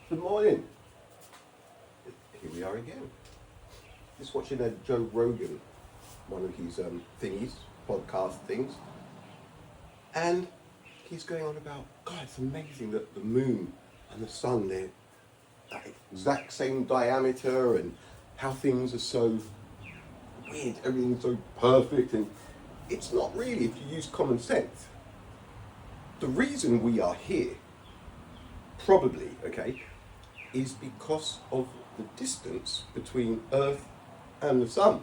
Good morning. Here we are again. Just watching a Joe Rogan, one of his thingies, podcast things, and he's going on about, God, it's amazing that the moon and the sun, they're that exact same diameter, and how things are so weird, everything's so perfect, and it's not really if you use common sense. The reason we are here, probably, okay, is because of the distance between Earth and the Sun.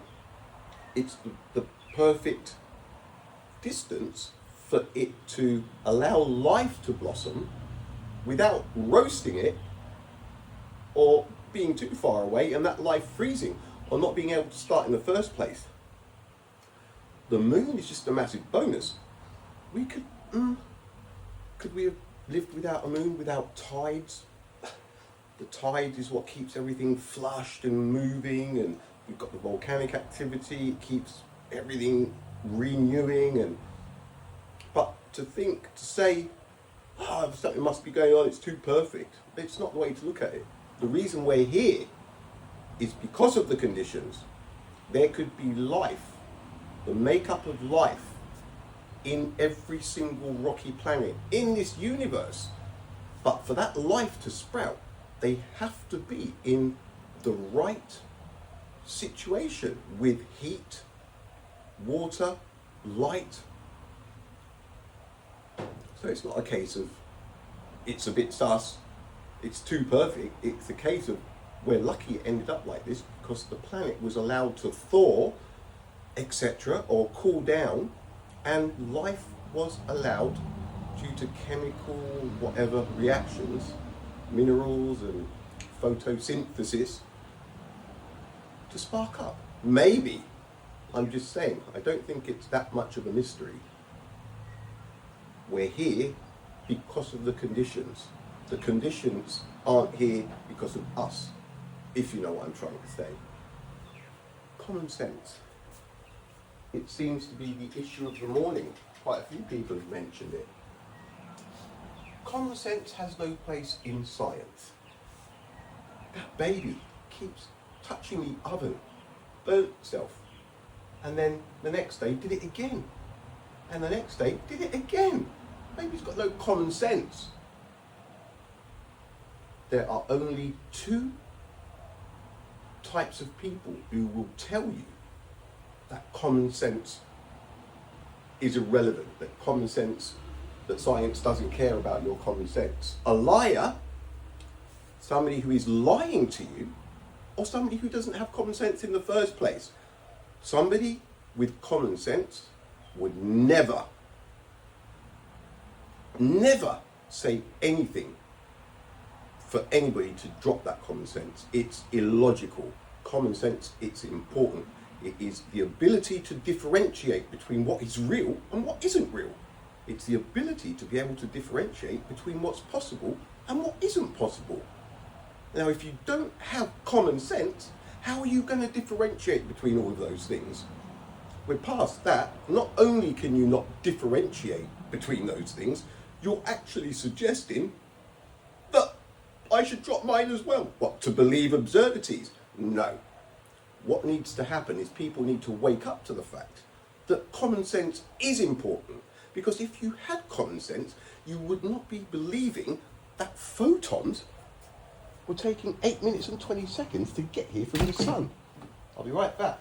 It's the perfect distance for it to allow life to blossom without roasting it or being too far away and that life freezing or not being able to start in the first place. The moon is just a massive bonus. We could we have lived without a moon, without tides? The tide is what keeps everything flushed and moving, and you've got the volcanic activity, it keeps everything renewing, but to say, something must be going on, it's too perfect, it's not the way to look at it. The reason we're here is because of the conditions. There could be life, the makeup of life, in every single rocky planet in this universe. But for that life to sprout, they have to be in the right situation with heat, water, light. So it's not a case of it's a bit sus, it's too perfect. It's a case of we're lucky it ended up like this because the planet was allowed to thaw, etc., or cool down, and life was allowed, due to chemical whatever reactions, minerals and photosynthesis, to spark up. Maybe, I'm just saying, I don't think it's that much of a mystery. We're here because of the conditions. The conditions aren't here because of us, if you know what I'm trying to say. Common sense. It seems to be the issue of the morning. Quite a few people have mentioned it. Common sense has no place in science. That baby keeps touching the oven, burnt itself, and then the next day did it again, and the next day did it again. Baby's got no common sense. There are only two types of people who will tell you that common sense is irrelevant, that common sense, that science doesn't care about your common sense. A liar, somebody who is lying to you, or somebody who doesn't have common sense in the first place. Somebody with common sense would never say anything for anybody to drop that common sense. It's illogical. Common sense, it's important. It is the ability to differentiate between what is real and what isn't real. It's the ability to be able to differentiate between what's possible and what isn't possible. Now, if you don't have common sense, how are you going to differentiate between all of those things? We're past that. Not only can you not differentiate between those things, you're actually suggesting that I should drop mine as well. What, to believe absurdities? No. What needs to happen is people need to wake up to the fact that common sense is important. Because if you had common sense, you would not be believing that photons were taking 8 minutes and 20 seconds to get here from the sun. I'll be right back.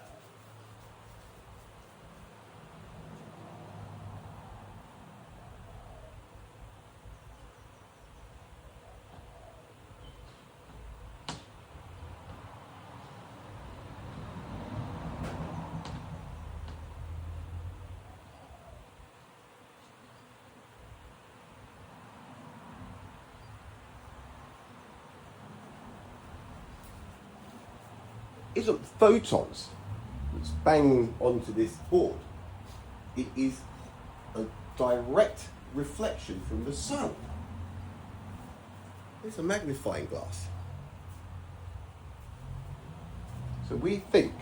Isn't photons that's banging onto this board. It is a direct reflection from the sun. It's a magnifying glass. So we think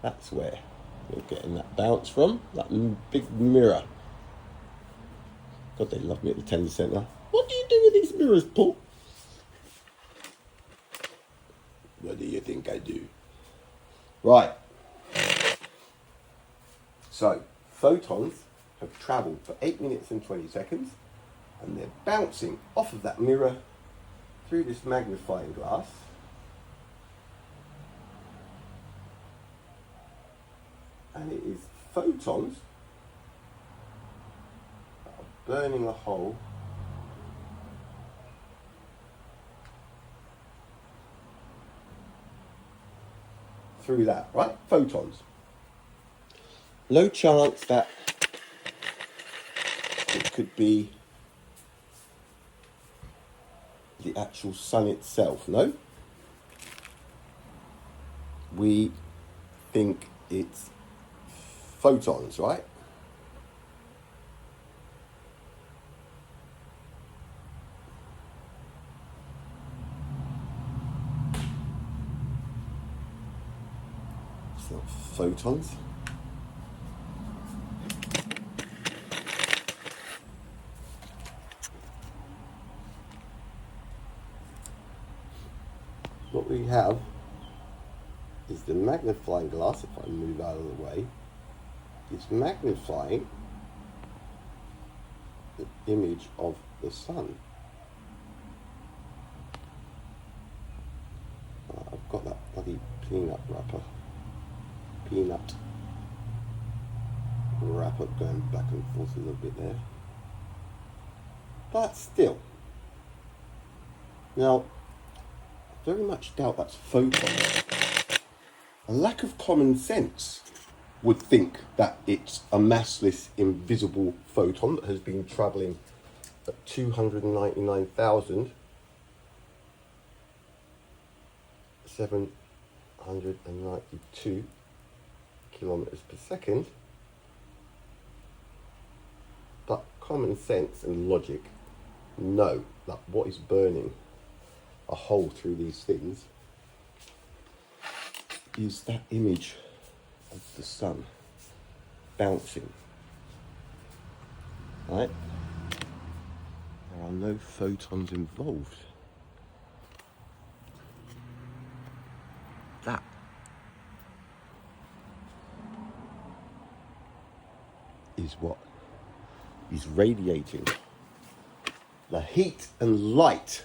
that's where you're getting that bounce from, that big mirror. God, they love me at the Tender Centre. What do you do with these mirrors, Paul? What do you think I do? Right. So, photons have travelled for 8 minutes and 20 seconds, and they're bouncing off of that mirror through this magnifying glass. And it is photons that are burning a hole through that, right? Photons. No chance that it could be the actual sun itself, no? We think it's photons, right? It's not photons. What we have is the magnifying glass, if I move out of the way, is magnifying the image of the sun. I've got that bloody peanut wrapper going back and forth a little bit there. But still. Now, I very much doubt that's photons. A lack of common sense would think that it's a massless, invisible photon that has been travelling at 299,792 kilometers per second. But common sense and logic know that what is burning a hole through these things is that image of the sun bouncing, right? There are no photons involved. That is what is radiating the heat and light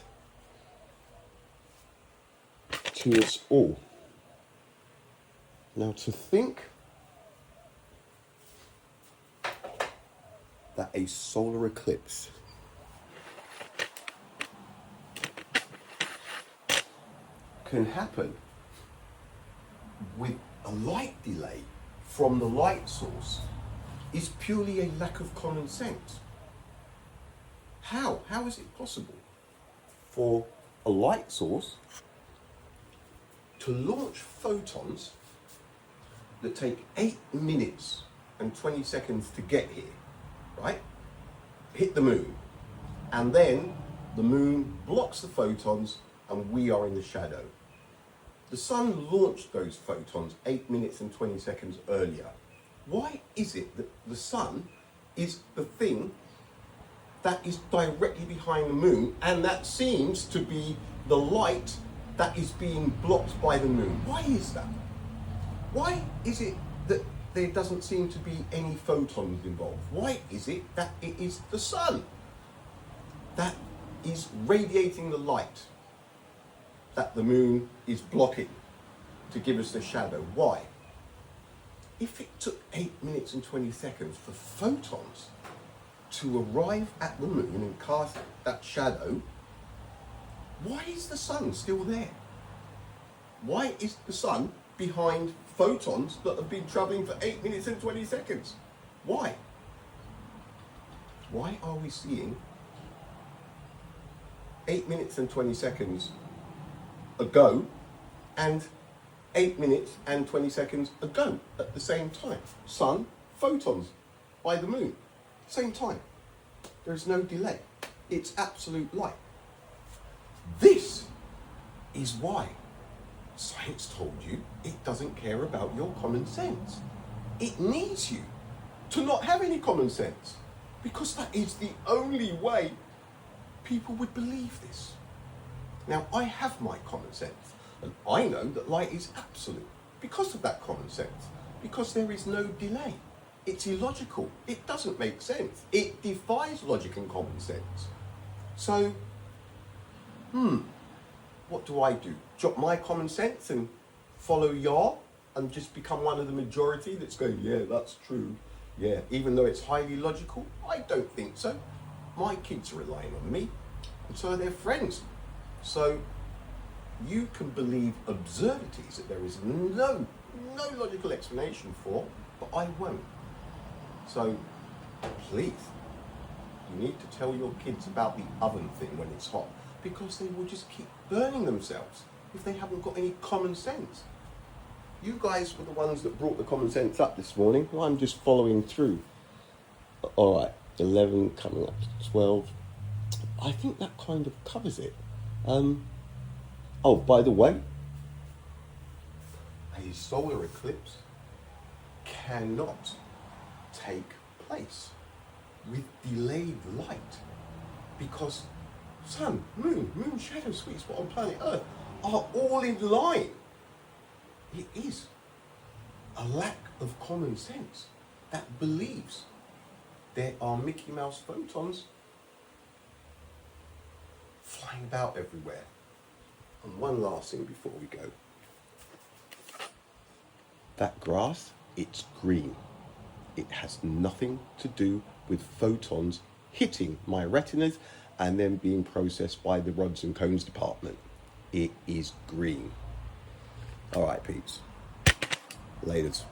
to us all. Now, to think that a solar eclipse can happen with a light delay from the light source is purely a lack of common sense. How? How is it possible for a light source to launch photons that take 8 minutes and 20 seconds to get here, right? Hit the moon, and then the moon blocks the photons and we are in the shadow. The sun launched those photons 8 minutes and 20 seconds earlier. Why is it that the sun is the thing that is directly behind the moon, and that seems to be the light that is being blocked by the moon? Why is that? Why is it that there doesn't seem to be any photons involved? Why is it that it is the sun that is radiating the light that the moon is blocking to give us the shadow? Why? If it took 8 minutes and 20 seconds for photons to arrive at the moon and cast that shadow, why is the sun still there? Why is the sun behind photons that have been travelling for 8 minutes and 20 seconds? Why? Why are we seeing 8 minutes and 20 seconds ago and 8 minutes and 20 seconds ago at the same time? Sun, photons by the moon, same time. There's no delay. It's absolute light. This is why science told you it doesn't care about your common sense. It needs you to not have any common sense. Because that is the only way people would believe this. Now, I have my common sense, and I know that light is absolute because of that common sense, because there is no delay. It's illogical. It doesn't make sense. It defies logic and common sense. So, what do I do? Drop my common sense and follow your and just become one of the majority that's going, yeah, that's true. Yeah, even though it's highly logical? I don't think so. My kids are relying on me, and so are their friends. So you can believe absurdities that there is no logical explanation for, but I won't. So please, you need to tell your kids about the oven thing when it's hot, because they will just keep burning themselves if they haven't got any common sense. You guys were the ones that brought the common sense up this morning. Well, I'm just following through. All right, 11 coming up to 12. I think that kind of covers it. Oh, by the way, a solar eclipse cannot take place with delayed light because sun, moon, shadow, sweet spot on planet Earth are all in line. It is a lack of common sense that believes there are Mickey Mouse photons flying about everywhere. And one last thing before we go. That grass, it's green. It has nothing to do with photons hitting my retinas and then being processed by the rods and cones department. It is green. All right, peeps. Laters.